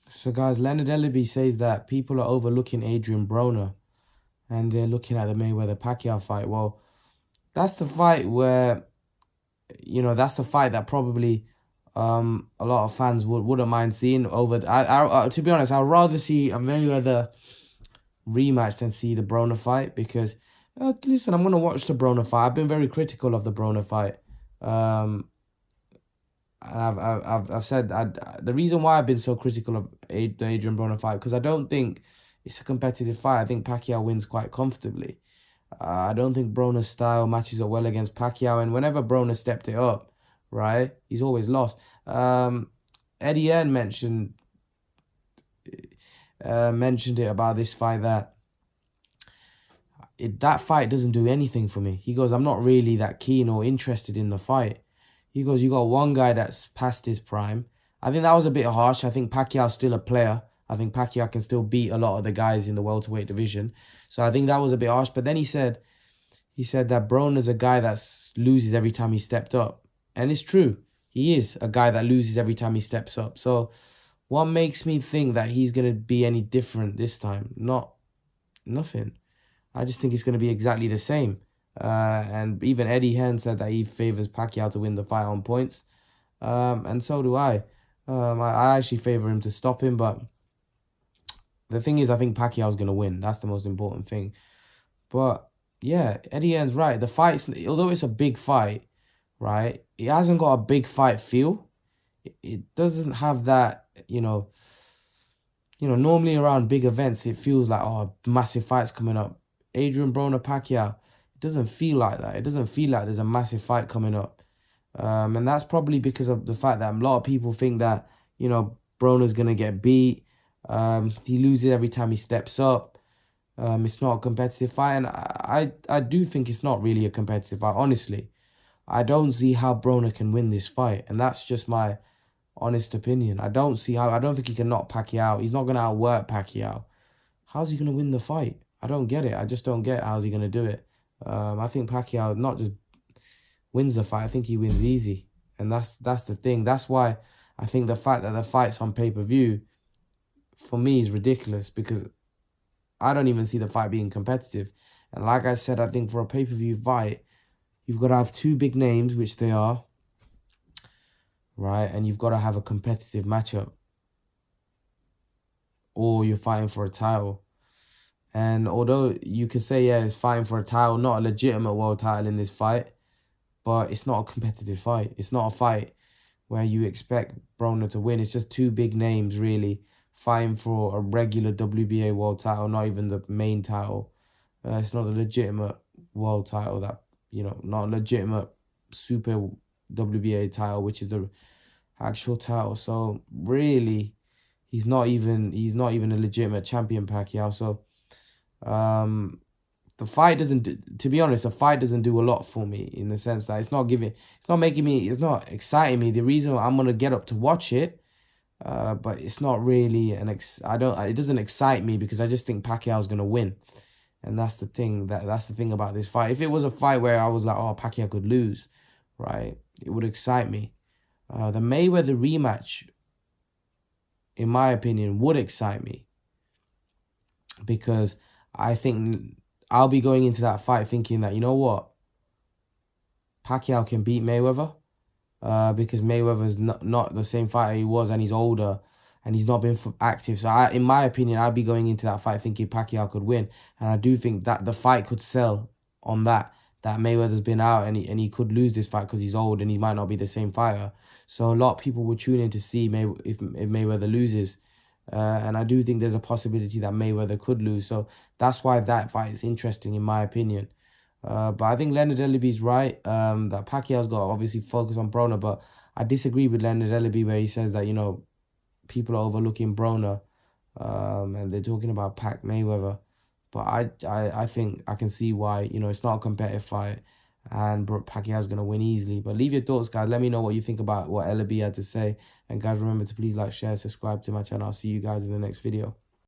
So guys, Leonard Ellaby says that people are overlooking Adrian Broner and they're looking at the Mayweather-Pacquiao fight. Well, that's the fight where, that's the fight that probably a lot of fans wouldn't mind seeing over. To be honest, I'd rather see a Mayweather rematch than see the Broner fight because, listen, I'm going to watch the Broner fight. I've been very critical of the Broner fight. And I've said the reason why I've been so critical of the Adrian Broner fight because I don't think it's a competitive fight. I think Pacquiao wins quite comfortably. I don't think Broner's style matches up well against Pacquiao, and whenever Broner stepped it up, right, he's always lost. Eddie Hearn mentioned it about this fight that that fight doesn't do anything for me. He goes, I'm not really that keen or interested in the fight. He goes, you got one guy that's past his prime. I think that was a bit harsh. I think Pacquiao's still a player. I think Pacquiao can still beat a lot of the guys in the welterweight division. So I think that was a bit harsh. But then he said that Broner's a guy that loses every time he stepped up. And it's true. He is a guy that loses every time he steps up. So what makes me think that he's going to be any different this time? Nothing. I just think it's going to be exactly the same. And even Eddie Hearn said that he favors Pacquiao to win the fight on points. And so do I. I actually favor him to stop him. But the thing is, I think Pacquiao's going to win. That's the most important thing. But yeah, Eddie Hearn's right. The fight's, although it's a big fight, right, it hasn't got a big fight feel. It doesn't have that, normally around big events, it feels like, oh, massive fight's coming up. Adrian Broner, Pacquiao, it doesn't feel like that. It doesn't feel like there's a massive fight coming up. And that's probably because of the fact that a lot of people think that, Broner's going to get beat. He loses every time he steps up. It's not a competitive fight. And I do think it's not really a competitive fight, honestly. I don't see how Broner can win this fight. And that's just my honest opinion. I don't think he can knock Pacquiao out. He's not going to outwork Pacquiao. How's he going to win the fight? I don't get it. I just don't get how's he going to do it. I think Pacquiao not just wins the fight. I think he wins easy. And that's the thing. That's why I think the fact that the fight's on pay-per-view, for me, is ridiculous because I don't even see the fight being competitive. And like I said, I think for a pay-per-view fight, you've got to have two big names, which they are, right? And you've got to have a competitive matchup. Or you're fighting for a title. And although you could say, yeah, it's fighting for a title, not a legitimate world title in this fight, but it's not a competitive fight. It's not a fight where you expect Broner to win. It's just two big names, really, fighting for a regular WBA world title, not even the main title. It's not a legitimate world title that, not a legitimate super WBA title, which is the actual title. So really, he's not even a legitimate champion, Pacquiao. So the fight doesn't, to be honest, the fight doesn't do a lot for me in the sense that it's not exciting me. The reason I'm going to get up to watch it, but it's not really it doesn't excite me because I just think Pacquiao's going to win. And that's the thing, that's the thing about this fight. If it was a fight where I was like, oh, Pacquiao could lose, right, it would excite me. The Mayweather rematch, in my opinion, would excite me because I think I'll be going into that fight thinking that, you know what, Pacquiao can beat Mayweather because Mayweather's not the same fighter he was and he's older and he's not been active. So in my opinion, I'd be going into that fight thinking Pacquiao could win. And I do think that the fight could sell on that Mayweather's been out and he could lose this fight because he's old and he might not be the same fighter. So a lot of people will tune in to see if Mayweather loses. And I do think there's a possibility that Mayweather could lose. So that's why that fight is interesting, in my opinion. But I think Leonard Ellaby's right. That Pacquiao's got to obviously focus on Broner. But I disagree with Leonard Ellaby where he says that, people are overlooking Broner. And they're talking about Mayweather. But I think I can see why, it's not a competitive fight. And Pacquiao's going to win easily. But leave your thoughts, guys. Let me know what you think about what Ellaby had to say. And guys, remember to please like, share, subscribe to my channel. I'll see you guys in the next video.